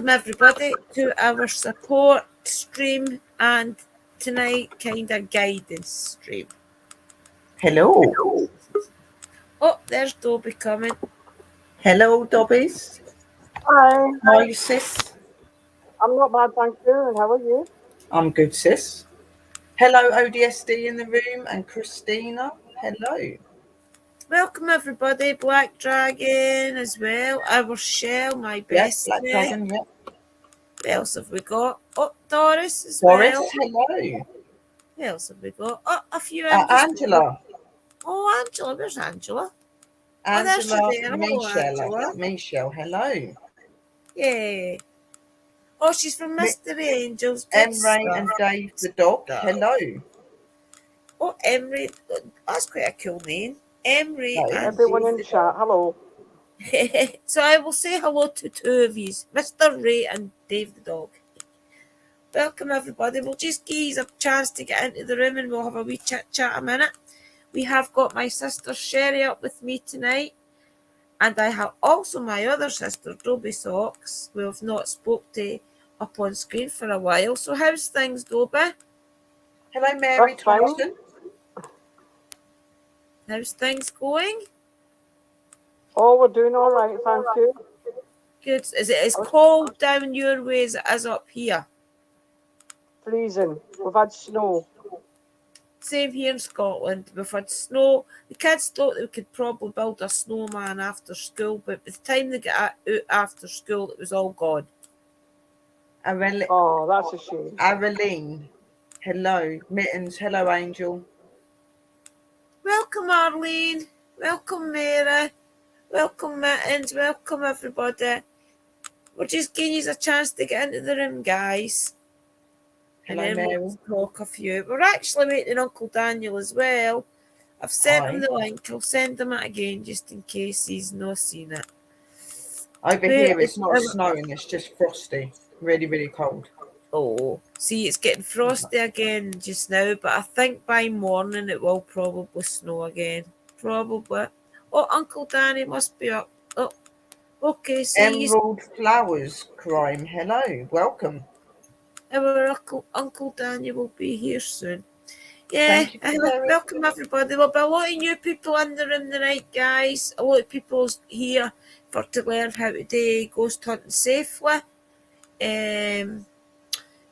Welcome everybody to our support stream and tonight kind of guidance stream. Hello. Oh, there's Dobby coming. Hello, Dobbies. Hi. How are you, sis? I'm not bad, thank you. And how are you? I'm good, sis. Hello, ODSD in the room and Christina. Hello. Welcome everybody, Black Dragon as well. Our Shell, my Yep, best. Black Dragon, yep. Who else have we got? Oh, Doris as Doris, well. hello. Who else have we got? Oh, a few. Angela. Oh, Angela, where's Angela? Angela, oh, there. Michelle. Michelle, hello. Yeah. Oh, she's from Mr. Angels. Emre and Dave the dog, hello. Oh, Emery. That's quite a cool name. Emery and everyone in chat, hello. So I will say hello to two of you, Mr. Ray and Dave the dog. Welcome everybody. We'll just give you a chance to get into the room and we'll have a wee chat a minute. We have got my sister Sherry up with me tonight. And I have also my other sister, Dobby Socks, who I've not spoke to up on screen for a while. So how's things, Dobby? Hello, Mary Thompson. How's things going? Oh, we're doing all right, thank you. Good. Is it as cold down your way as it is up here? Freezing. We've had snow. Same here in Scotland. We've had snow. The kids thought they could probably build a snowman after school, but by the time they got out after school, it was all gone. Oh, that's a shame. Arlene, hello. Mittens, hello, Angel. Welcome, Arlene. Welcome, Mary. Welcome, Mittens. Welcome, everybody. We're just giving you a chance to get into the room, guys. Hello, and then Mary. we'll talk a few. We're actually waiting Uncle Daniel as well. I've sent him the link. I'll send him it again just in case he's not seen it. Over here, it's not snowing. It's just frosty. Really, really cold. Oh, see, it's getting frosty again just now, but I think by morning it will probably snow again. Probably. Oh, Uncle Danny must be up. Oh, okay. See, Emerald Flowers Crime. Hello, welcome. Our Uncle Daniel will be here soon. Yeah, welcome everybody. There'll be a lot of new people in the room tonight, guys. A lot of people here to learn how to do ghost hunting safely.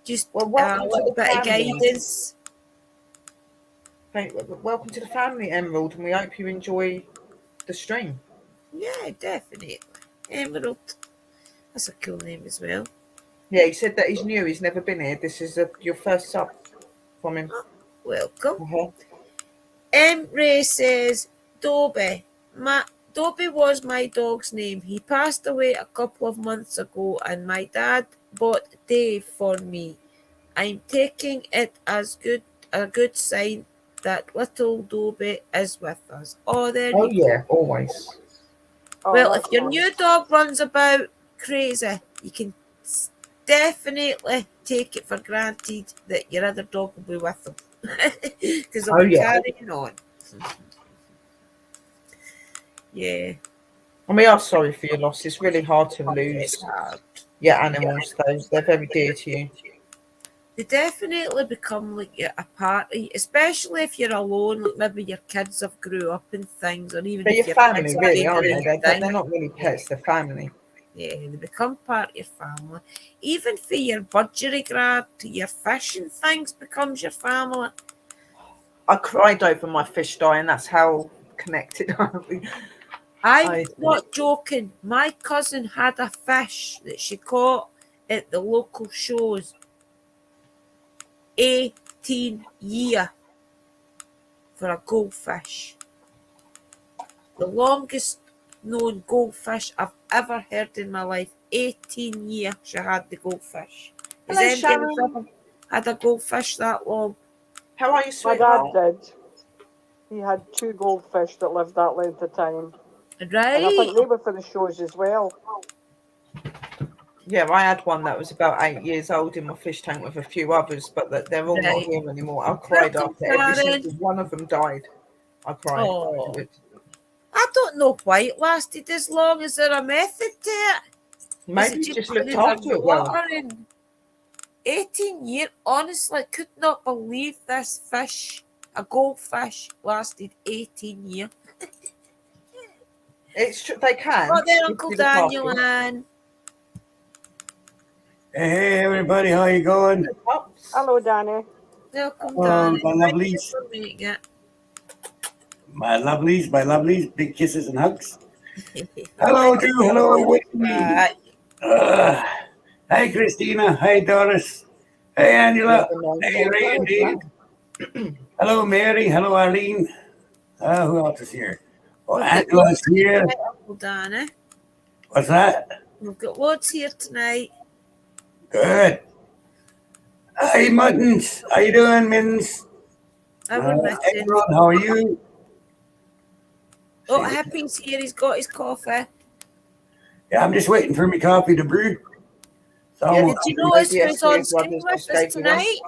Just a little bit of guidance. Welcome to the family, Emerald, and we hope you enjoy the stream. Yeah, definitely. Emerald. That's a cool name as well. Yeah, he said that he's new. He's never been here. This is your first sub from him. Oh, welcome. Ray says, Dobby. Dobby was my dog's name. He passed away a couple of months ago and my dad bought Dave for me. I'm taking it as a good sign that little Dobby is with us. Oh, there you go. Yeah, always. Well, if your new dog runs about crazy, you can definitely take it for granted that your other dog will be with them. Because they'll be carrying on. Yeah. And we are sorry for your loss. It's really hard to lose your animals, though. They're very dear to you. They definitely become like a party, especially if you're alone, like maybe your kids have grew up and things, or even they're if your family, really, aren't they? They're not really pets, they're family. Yeah, they become part of your family. Even for your budgerigard, your fish and things becomes your family. I cried over my fish dying. That's how connected I'm not joking. My cousin had a fish that she caught at the local shows. 18 years for a goldfish. The longest known goldfish I've ever heard in my life. 18 years she had the goldfish. Has anybody ever had a goldfish that long? How are you, sweetheart? My dad did. He had 2 goldfish that lived that length of time. Right. And I think they were for the shows as well. Yeah, I had one that was about 8 years old in my fish tank with a few others, but they're all not here anymore. I cried after every single one of them died. I cried. I don't know why it lasted as long. Is there a method to it? Maybe you just looked after it well. 18 years, honestly, I could not believe this fish, a goldfish, lasted 18 years. They can. Oh, there, Uncle Daniel, and Hey, everybody, how you going? Hello, Danny. welcome, Hello, Danny. my lovelies. My lovelies, big kisses and hugs. Hello, Drew. Hello, Whitney. Hi, Christina. Hi, Doris. Hey, Angela. Hey, Ray and Dave. Hello, Mary. Hello, Arlene. Who else is here? Oh, Angela's here. Uncle Danny. What's that? We've got loads here tonight. Good. Hi, Muttons. How you doing, Mittens? Hey, Ron, how are you? Oh, Happy's here. He's got his coffee. Yeah, I'm just waiting for my coffee to brew. Did you notice who's on screen with us tonight?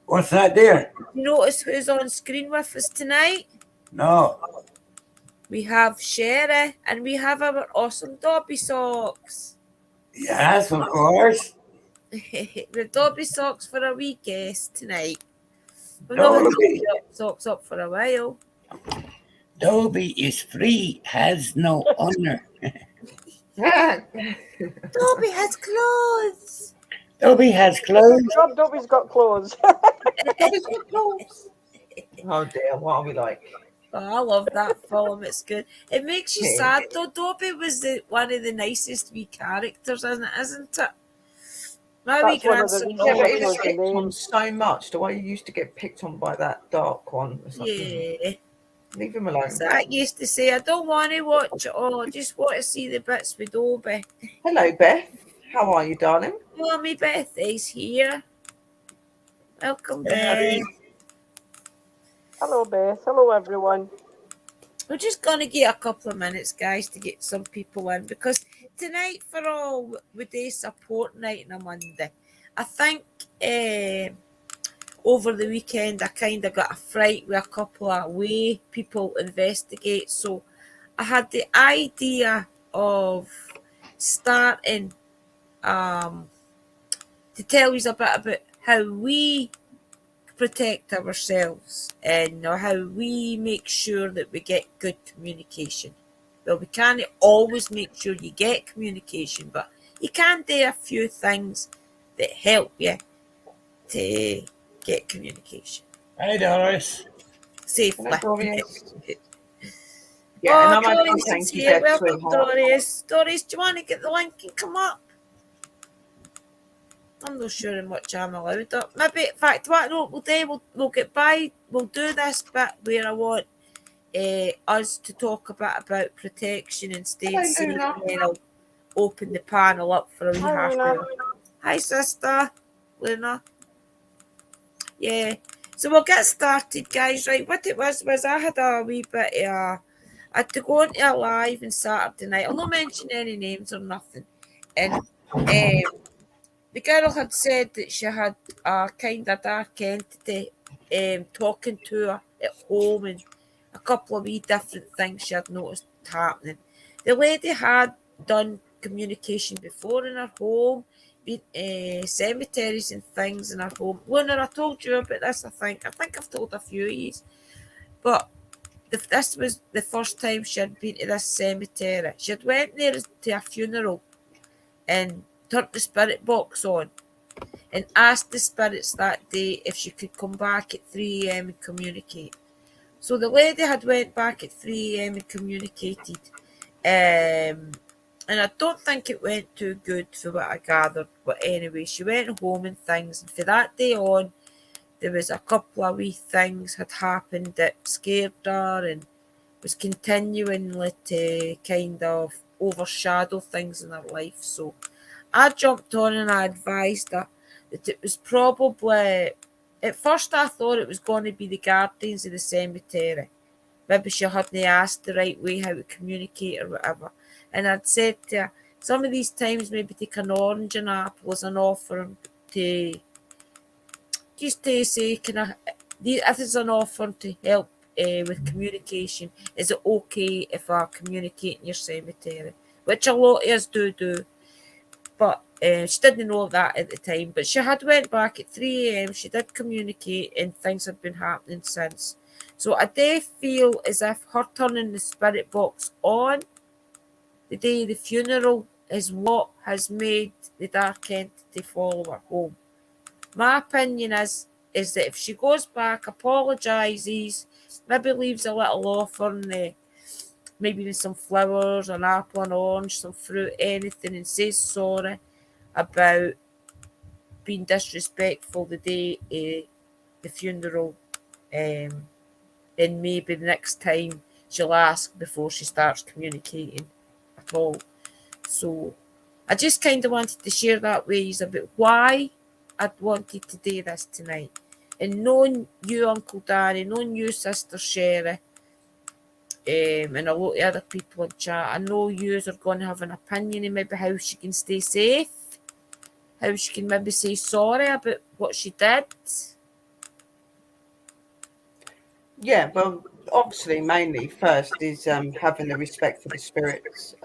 What's that there? Did you notice who's on screen with us tonight? No. We have Sherry and we have our awesome Dobby socks. Yes, of course. The Dobby socks for a wee guest tonight. We've Dobby. not had socks up for a while. Dobby is free, has no honor. Dobby has clothes. Dobby has clothes. Dobby's got clothes. Dobby's got clothes. Oh dear, what are we like? Oh, I love that film. It's good. It makes you sad though. Dobby was one of the nicest wee characters, isn't it? My wee grandson. Yeah, but he was picked on so much. The way you used to get picked on by that dark one. Yeah. Leave him alone. Zach used to say, I don't want to watch it all. I just want to see the bits with Dobby. Hello, Beth. How are you, darling? Mommy Beth is here. Welcome, Beth. Hello, Beth. Hello, everyone. We're just going to get a couple of minutes, guys, to get some people in because tonight, for all, we do support night on a Monday. I think over the weekend, I kind of got a fright with a couple of way people investigate. So I had the idea of starting to tell you a bit about how we protect ourselves and how we make sure that we get good communication. Well, we can't always make sure you get communication, but you can do a few things that help you to get communication. Hi, Doris. Safely. Yeah, and Doris is here. Welcome, Doris. Doris, do you want to get the link and come up? I'm not sure how much I'm allowed up. Maybe, in fact, what we'll do, we'll get by, we'll do this bit where I want us to talk a bit about protection and staying safe, and then I'll open the panel up for a wee half hour. Hi, sister, Luna. Yeah, so we'll get started, guys. Right, what it was I had a wee bit of I had to go into a live on Saturday night. I'll not mention any names or nothing. And the girl had said that she had a kind of dark entity talking to her at home and a couple of wee different things she had noticed happening. The lady had done communication before in her home, cemeteries and things in her home. Luna, I told you about this, I think. I've told a few of you. But this was the first time she had been to this cemetery. She had went there to a funeral and turned the spirit box on and asked the spirits that day if she could come back at 3 a.m. and communicate. So the lady had went back at 3 a.m. and communicated. And I don't think it went too good for what I gathered. But anyway, she went home and things. And for that day on, there was a couple of wee things had happened that scared her and was continuing to kind of overshadow things in her life. So I jumped on and I advised her that it was probably, at first I thought it was going to be the guardians of the cemetery. Maybe she hadn't asked the right way how to communicate or whatever. And I'd said to her, some of these times maybe take an orange and apple as an offer to, just to say, if it's an offer to help with communication, is it okay if I communicate in your cemetery? Which a lot of us do. But she didn't know that at the time. But she had went back at 3 a.m. She did communicate, and things have been happening since. So I do feel as if her turning the spirit box on the day of the funeral is what has made the dark entity follow her home. My opinion is that if she goes back, apologises, maybe leaves a little offer and maybe with some flowers, an apple, an orange, some fruit, anything, and says sorry about being disrespectful the day of the funeral, and maybe the next time she'll ask before she starts communicating at all. So I just kind of wanted to share that with you about why I wanted to do this tonight. And knowing you, Uncle Danny, knowing you, Sister Sherry, and a lot of other people in chat, I know yous are going to have an opinion on maybe how she can stay safe, how she can maybe say sorry about what she did. Yeah, well, obviously, mainly first is having a respect for the spirits.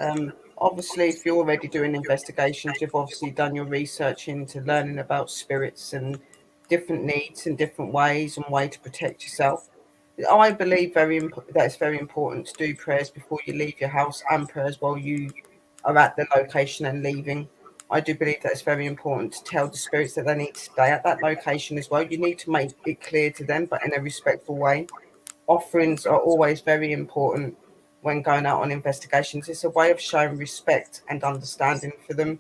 Obviously, if you're already doing investigations, you've obviously done your research into learning about spirits and different needs and different ways and way to protect yourself. I believe that it's very important to do prayers before you leave your house and prayers while you are at the location and leaving. I do believe that it's very important to tell the spirits that they need to stay at that location as well. You need to make it clear to them, but in a respectful way. Offerings are always very important when going out on investigations. It's a way of showing respect and understanding for them.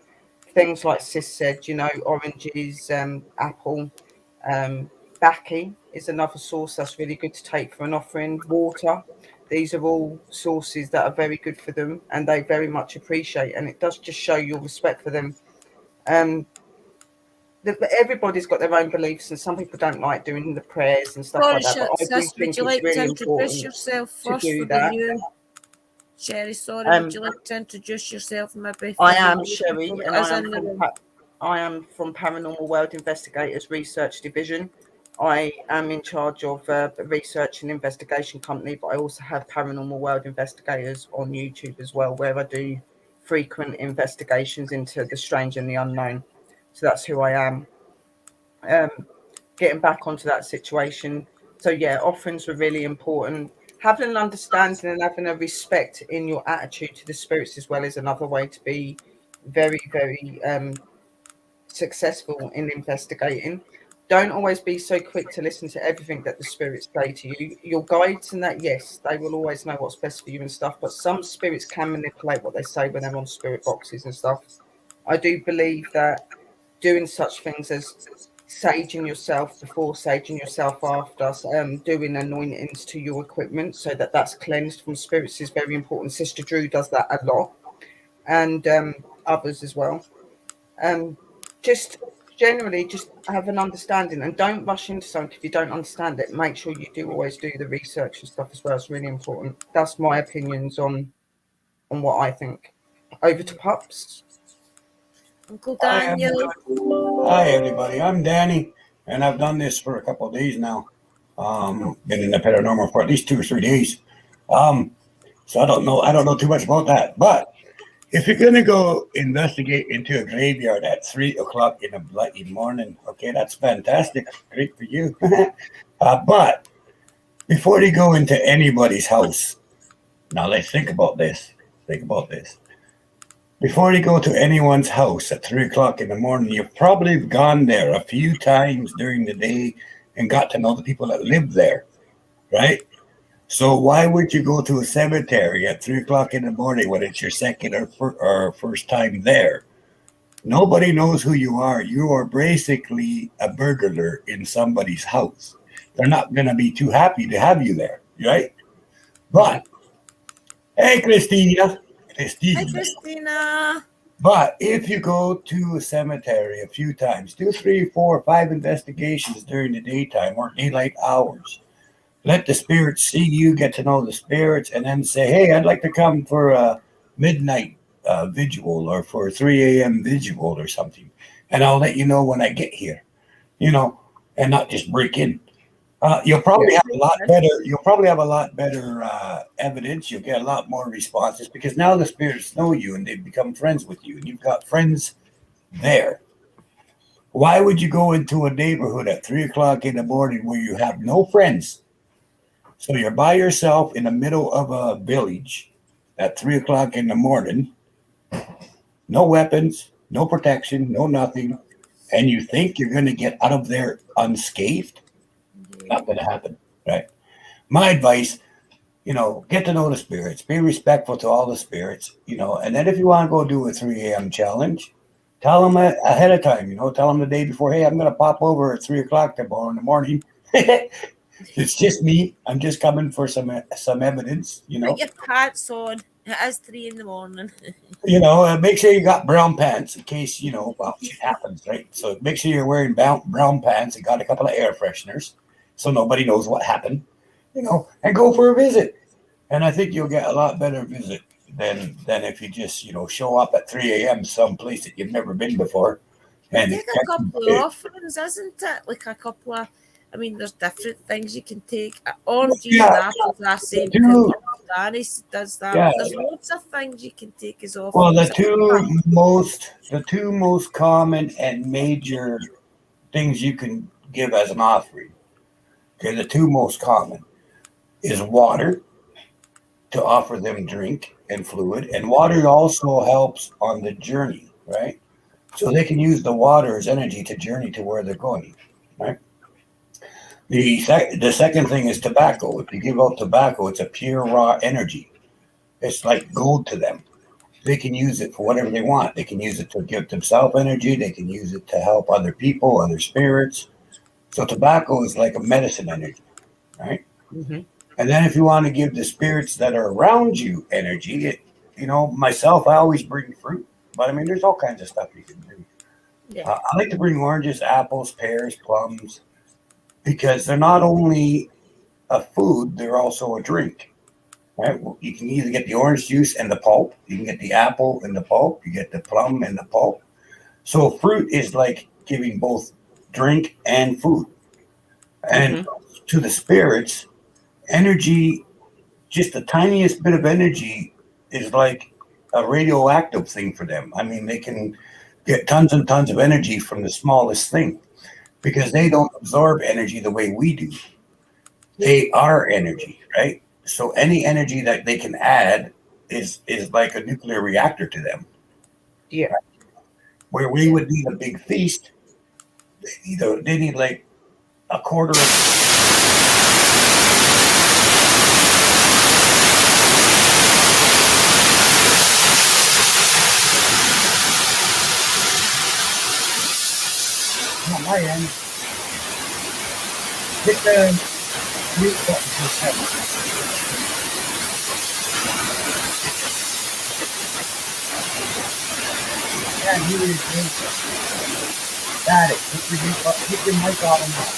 Things like Sis said, oranges, apple, baki is another source that's really good to take for an offering. Water. These are all sources that are very good for them and they very much appreciate. And it does just show your respect for them. Everybody's got their own beliefs, and some people don't like doing the prayers and stuff Sorry, like that. But I do sis, would think you it's like to really introduce important yourself to first do for the that. new? Sherry, sorry, would you Um, like to introduce yourself maybe for I the am new Sherry, people and that is in the room? I am from Paranormal World Investigators Research Division. I am in charge of a research and investigation company, but I also have Paranormal World Investigators on YouTube as well, where I do frequent investigations into the strange and the unknown. So that's who I am. Getting back onto that situation. So yeah, offerings were really important. Having an understanding and having a respect in your attitude to the spirits as well is another way to be very, very successful in investigating. Don't always be so quick to listen to everything that the spirits say to you. Your guides and that, yes, they will always know what's best for you and stuff, but some spirits can manipulate what they say when they're on spirit boxes and stuff. I do believe that doing such things as saging yourself before, saging yourself after, doing anointings to your equipment so that that's cleansed from spirits is very important. Sister Drew does that a lot, and others as well. Just generally, just have an understanding and don't rush into something if you don't understand it. Make sure you do always do the research and stuff as well. It's really important. That's my opinions on what I think. Over to Pups. Uncle Hi, Daniel. Hi, everybody. I'm Danny, and I've done this for a couple of days now. Been in the paranormal for at least 2 or 3 days. So I don't know too much about that. But if you're gonna go investigate into a graveyard at 3 o'clock in the bloody morning, okay, that's fantastic. Great for you. But before you go into anybody's house, now let's think about this. Think about this. Before you go to anyone's house at 3 o'clock in the morning, you've probably gone there a few times during the day and got to know the people that live there, right? So why would you go to a cemetery at 3 o'clock in the morning when it's your second or first time there? Nobody knows who you are. You are basically a burglar in somebody's house. They're not going to be too happy to have you there, right? But hey, Christina. Hi, Christina. But if you go to a cemetery a few times, 2, 3, 4, 5 investigations during the daytime or daylight hours, let the spirits see you, get to know the spirits, and then say, hey, I'd like to come for a midnight vigil or for a 3 a.m. vigil or something. And I'll let you know when I get here, and not just break in. You'll probably have a lot better. You'll probably have a lot better evidence. You'll get a lot more responses because now the spirits know you and they've become friends with you, and you've got friends there. Why would you go into a neighborhood at 3 o'clock in the morning where you have no friends? So you're by yourself in the middle of a village at 3 o'clock in the morning, no weapons, no protection, no nothing, and you think you're going to get out of there unscathed? Not going to happen, right? My advice, get to know the spirits, be respectful to all the spirits, and then if you want to go do a 3 a.m. challenge, tell them ahead of time, tell them the day before, hey, I'm going to pop over at 3 o'clock tomorrow in the morning. It's just me. I'm just coming for some evidence, Put your pants on. It is 3 in the morning. Make sure you got brown pants in case, well, shit happens, right? So make sure you're wearing brown pants and got a couple of air fresheners so nobody knows what happened, and go for a visit. And I think you'll get a lot better visit than if you just, show up at 3 a.m. someplace that you've never been before. And Take a couple of offerings, isn't it? Like a couple of, there's different things you can take. Oranges and apples, I say, because Danny does that. Yeah. There's lots of things you can take as offerings. Well, the two most common and major things you can give as an offering, okay, the two most common is water, to offer them drink and fluid. And water also helps on the journey, right? So they can use the water as energy to journey to where they're going, right? The second thing is tobacco. If you give out tobacco, it's a pure raw energy. It's like gold to them. They can use it for whatever they want. They can use it to give themselves energy. They can use it to help other people, other spirits. So tobacco is like a medicine energy, right? Mm-hmm. And then if you want to give the spirits that are around you energy, myself, I always bring fruit. But there's all kinds of stuff you can bring. Yeah. I like to bring oranges, apples, pears, plums, because they're not only a food, they're also a drink. Right? You can either get the orange juice and the pulp. You can get the apple and the pulp. You get the plum and the pulp. So fruit is like giving both drink and food. And to the spirits, energy, just the tiniest bit of energy is like a radioactive thing for them. They can get tons and tons of energy from the smallest thing because they don't absorb energy the way we do. They are energy, right? So any energy that they can add is like a nuclear reactor to them. Yeah. Right? Where we would need a big feast, they need like a quarter of. On my end, hit the mute button for a second. Yeah, you is got it. Hit your mic on and off.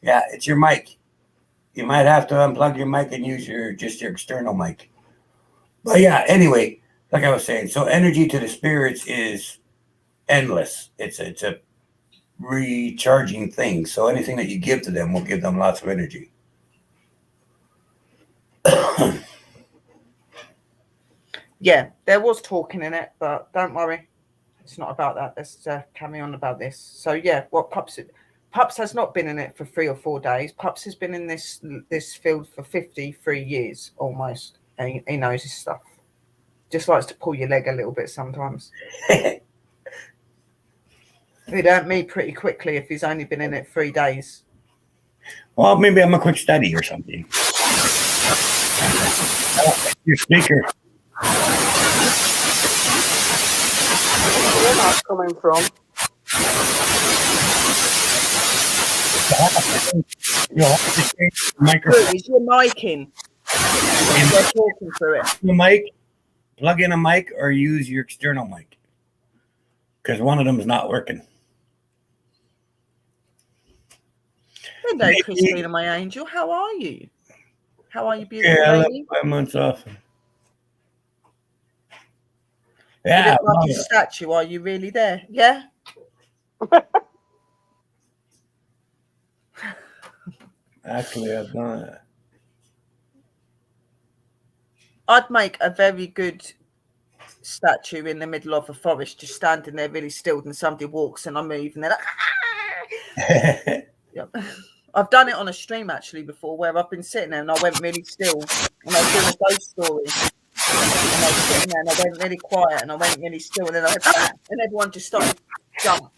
Yeah, it's your mic. You might have to unplug your mic and use your external mic. But yeah, anyway, like I was saying, so energy to the spirits is endless. It's a recharging thing. So anything that you give to them will give them lots of energy. Yeah, there was talking in it, but don't worry, it's not about that. Let's carry on about this. So yeah, what Pups has not been in it for 3 or 4 days. Pups has been in this field for 53 years almost, and he knows his stuff. Just likes to pull your leg a little bit sometimes. He'd hurt me pretty quickly if he's only been in it 3 days. Well, maybe I'm a quick study or something. Your speaker. Where that's coming from? Microphone. Is your mic in? You're talking through it. The mic. Plug in a mic or use your external mic, because one of them is not working. Hello, Christina, my angel. How are you? How are you, beautiful lady? 5 months off. You look like a statue. Are you really there? Yeah. Actually, I've not. I'd make a very good statue in the middle of a forest, just standing there really still, and somebody walks and I move and they're like, yep. I've done it on a stream actually before, where I've been sitting there and I went really still and I was doing a ghost story and I was sitting there and I went really quiet and I went really still and then I went, and everyone just started to jump.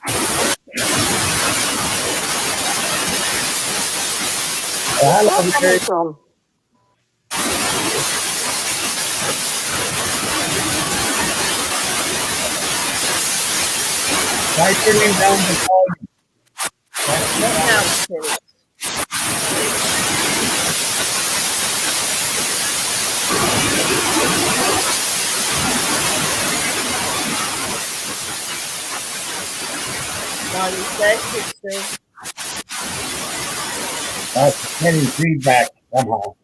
Try turning down the volume. Not now, spirit. No, you said 60. That's getting feedback somehow.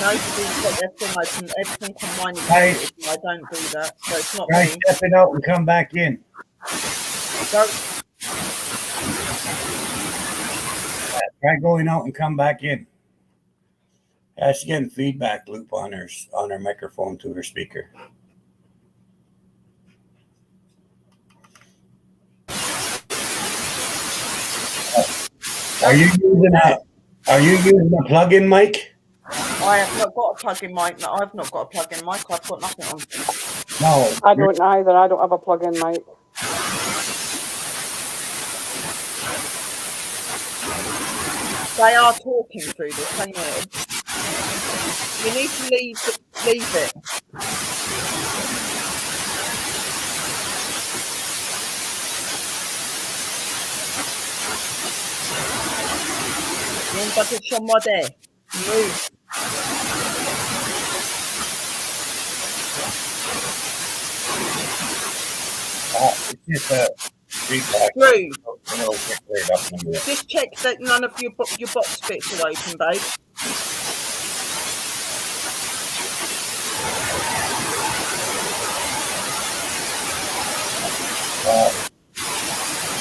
Nobody's got their thing open. Everything combined is Right. negative, and I don't do that, so it's not Try me. stepping out and come back in. Don't. Try going out and come back in. Yeah, she's getting feedback loop on her microphone to her speaker. Are you using a plug-in mic? I have not got a plug-in mic. No, I've not got a plug-in mic. I've got nothing on. No. I don't either. I don't have a plug-in mic. They are talking through this. Hang on. You need to leave it. Yung position mo de. Move. It's just a feedback. Through. It'll get cleared up in a minute. Just check that none of your box bits are open, babe.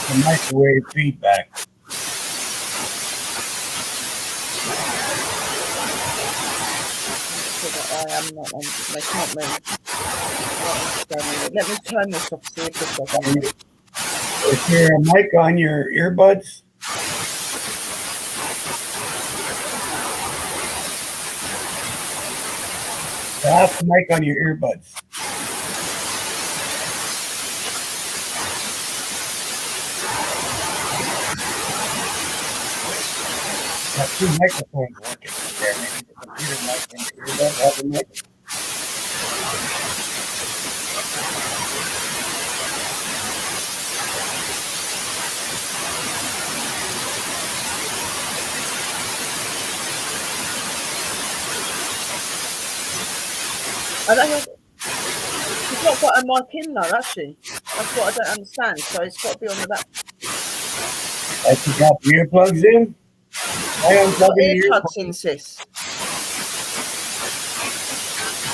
The microwave feedback. I am not on. That's not me. Let me turn this off. See if this does. Is there a mic on your earbuds? That's the mic on your earbuds. Got two microphones working there. Maybe the computer mic and the earbud have a mic. I don't know. It's not got a mic in though, actually. That's what I don't understand. So it's got to be on the back. Like you got the earplugs in? I unplug the Earplugs in, sis.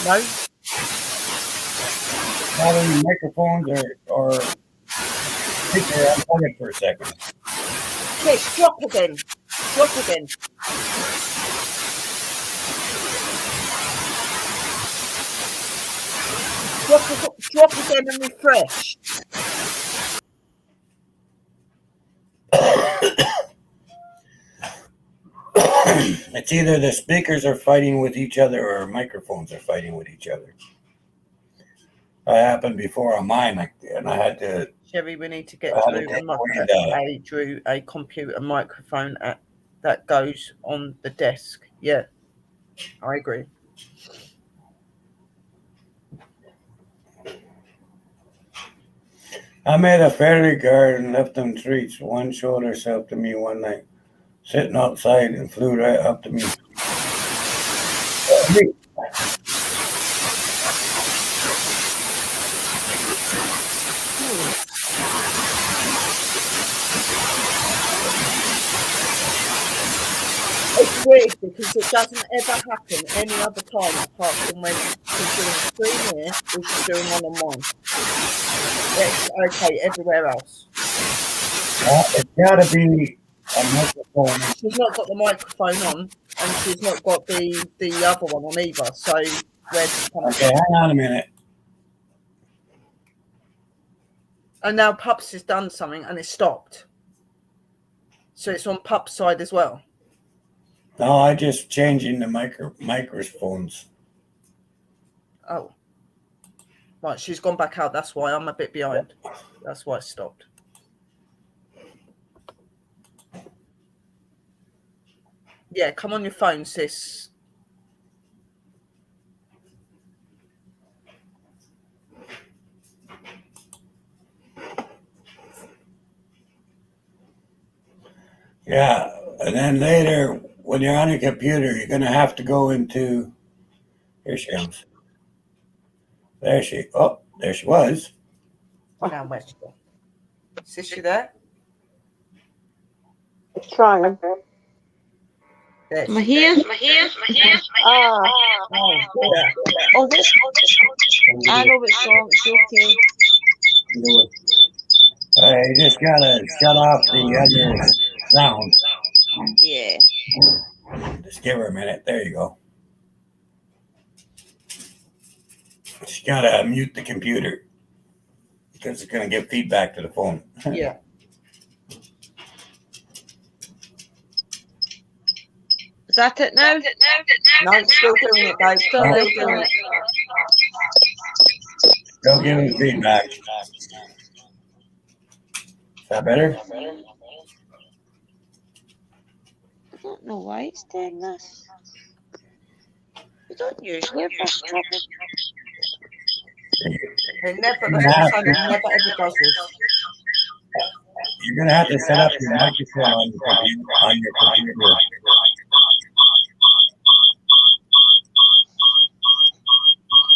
No. Not any microphones or speaker. Unplug it for a second. Sis, drop again. Drop again. Drop again and refresh. It's either the speakers are fighting with each other or microphones are fighting with each other. That happened before on mine, and I had to. Sherry, we need to get Drew a computer microphone that goes on the desk. Yeah, I agree. I made a fairy garden, left them treats. One showed herself to me one night, sitting outside and flew right up to me. It's weird because it doesn't ever happen any other time apart from when she's doing stream here or she's doing one-on-one. It's okay everywhere else. It's got to be a microphone. She's not got the microphone on. and she's not got the other one on either. So where's Okay, hang on a minute. And now Pups has done something and it stopped. So it's on Pup's side as well. No, I just changing the microphones. Oh. Right, she's gone back out. That's why I'm a bit behind. That's why it stopped. Yeah, come on your phone, sis. Yeah, and then later, when you're on your computer, you're going to have to go into... Here she comes. There she was. Now, where's she gone? Sis, you there? It's trying. There Am I she here? Ah. Oh, yeah. Oh, this. I know it's wrong. It's okay. You just got to shut off the other sound. Yeah. Just give her a minute. There you go. Just got to mute the computer because it's going to give feedback to the phone. Yeah. Is that it now? No, it's still doing it, babe. Still doing it. Still giving feedback. Is that better? I don't know why it's doing this. We don't usually have this trouble. It never ever does this. You're going to have to set up your microphone on your computer.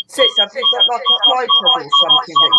Sis, I think that like a tripod or something that